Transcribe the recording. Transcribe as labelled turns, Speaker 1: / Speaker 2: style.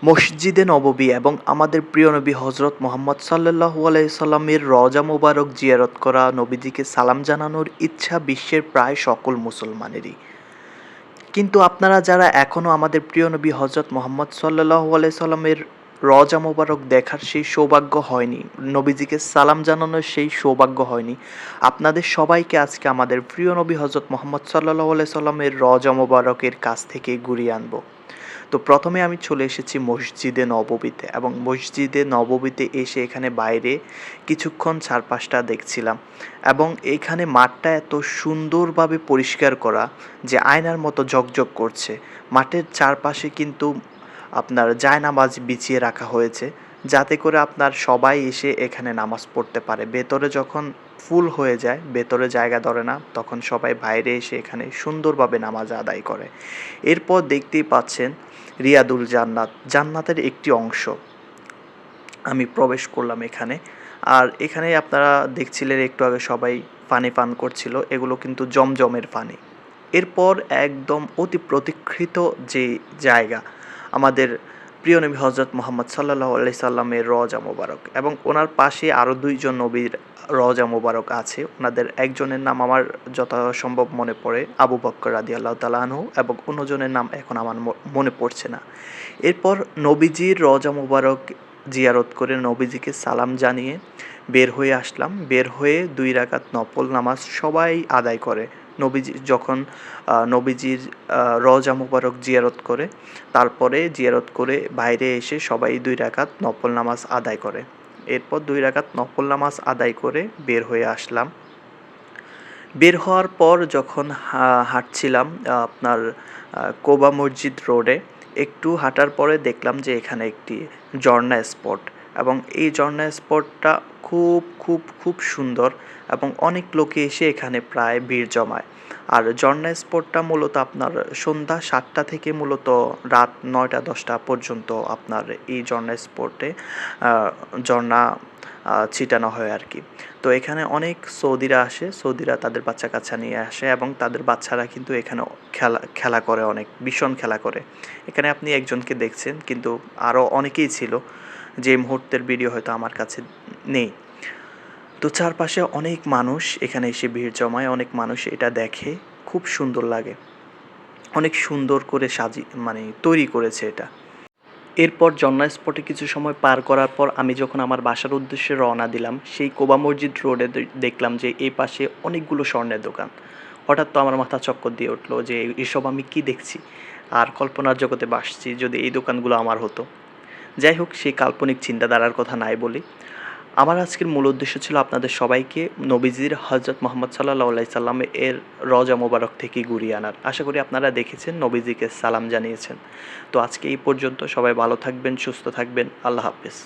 Speaker 1: মসজিদে নববী এবং আমাদের প্রিয় নবী হজরত মোহাম্মদ সাল্লাল্লাহু আলাইহি সাল্লামের রওজা মোবারক জিয়ারত করা, নবীজিকে সালাম জানানোর ইচ্ছা বিশ্বের প্রায় সকল মুসলমানেরই। কিন্তু আপনারা যারা এখনও আমাদের প্রিয় নবী হজরত মোহাম্মদ সাল্লাল্লাহু আলাইহি সাল্লামের রওজা মোবারক দেখার সেই সৌভাগ্য হয়নি, নবীজিকে সালাম জানানোর সেই সৌভাগ্য হয়নি, আপনাদের সবাইকে আজকে আমাদের প্রিয় নবী হজরত মোহাম্মদ সাল্লাল্লাহু আলাইহি সাল্লামের রওজা মোবারকের কাছ থেকে ঘুরিয়ে আনবো। তো প্রথমে আমি চলে এসেছি মসজিদে নববীতে, এবং মসজিদে নববীতে এসে এখানে বাইরে কিছুক্ষণ চারপাশটা দেখছিলাম, এবং এইখানে মাঠটা এত সুন্দরভাবে পরিষ্কার করা যে আয়নার মতো ঝকঝক করছে। মাঠের চারপাশে কিন্তু আপনার জায়নামাজ বিছিয়ে রাখা হয়েছে, যাতে করে আপনার সবাই এসে এখানে নামাজ পড়তে পারে। ভেতরে যখন ফুল হয়ে যায়, ভেতরে জায়গা ধরে না, তখন সবাই বাইরে এসে এখানে সুন্দরভাবে নামাজ আদায় করে। এরপর দেখতেই পাচ্ছেন রিয়াদুল জান্নাত, জান্নাতের একটি অংশ। আমি প্রবেশ করলাম এখানে, আর এখানে আপনারা দেখছিলেন একটু আগে সবাই পানি পান করছিল, এগুলো কিন্তু জমজমের পানি। এরপর একদম অতি প্রতীক্ষিত যে জায়গা, আমাদের প্রিয় নবী হজরত মোহাম্মদ সাল্লাল্লাহু আলাইহি সাল্লামের রওজা মোবারক, এবং ওনার পাশে আরও দুইজন নবীর রওজা মোবারক আছে। ওনাদের একজনের নাম আমার যথাসম্ভব মনে পড়ে, আবু বকর রাদিয়াল্লাহু তাআলা আনহু, এবং অন্যজনের নাম এখন আমার মনে পড়ছে না। এরপর নবীজির রওজা মোবারক জিয়ারত করে নবীজিকে সালাম জানিয়ে বের হয়ে আসলাম। বের হয়ে 2 রাকাত নফল নামাজ সবাই আদায় করে। নবীজি যখন নবীজির রওজা মোবারক জিয়ারত করে, তারপরে জিয়ারত করে বাইরে এসে সবাই 2 রাকাত নফল নামাজ আদায় করে। এরপর 2 রাকাত নফল নামাজ আদায় করে বের হয়ে আসলাম। বের হওয়ার পর যখন হাঁটছিলাম আপনার কোবা মসজিদ রোডে, একটু হাঁটার পরে দেখলাম যে এখানে একটি ঝর্ণা স্পট, এবং এই ঝর্ণা স্পটটা খুব খুব খুব সুন্দর, এবং অনেক লোকে এসে এখানে প্রায় ভিড় জমায়। আর ঝর্ণা স্পটটা মূলত আপনার সন্ধ্যা 7টা থেকে মূলত রাত 9টা-10টা পর্যন্ত আপনার এই ঝর্ণা স্পটে ঝর্ণা ছিটানো হয় আর কি। তো এখানে অনেক সৌদিরা আসে, সৌদিরা তাদের বাচ্চা কাচ্চা নিয়ে আসে, এবং তাদের বাচ্চারা কিন্তু এখানে খেলা করে, অনেক ভীষণ খেলা করে। এখানে আপনি একজনকে দেখছেন, কিন্তু আরও অনেকেই ছিল, যে মুহূর্তের ভিডিও হয়তো আমার কাছে নেই। তো চারপাশে অনেক মানুষ এখানে এসে ভিড় জমায়, অনেক মানুষ এটা দেখে, খুব সুন্দর লাগে, অনেক সুন্দর করে তৈরি করেছে এটা। এরপর ঝর্ণা স্পটে কিছু সময় পার করার পর আমি যখন আমার বাসার উদ্দেশ্যে রওনা দিলাম, সেই কোবা মসজিদ রোডে দেখলাম যে এই পাশে অনেকগুলো স্বর্ণের দোকান। হঠাৎ তো আমার মাথা চক্কর দিয়ে উঠলো যে এসব আমি কি দেখছি, আর কল্পনার জগতে ভাসছি যদি এই দোকানগুলো আমার হতো। যাই হোক, সেই কাল্পনিক চিন্তাধারার কথা নাই বলি। আমার আজকের মূল উদ্দেশ্য ছিল আপনাদের সবাইকে নবীজির হজরত মোহাম্মদ সাল্লাল্লাহু আলাইহি সাল্লাম এর রওজা মোবারক থেকে ঘুরিয়ে আনার। আশা করি আপনারা দেখেছেন, নবীজিকে সালাম জানিয়েছেন। তো আজকে এই পর্যন্ত, সবাই ভালো থাকবেন, সুস্থ থাকবেন, আল্লাহ হাফেজ।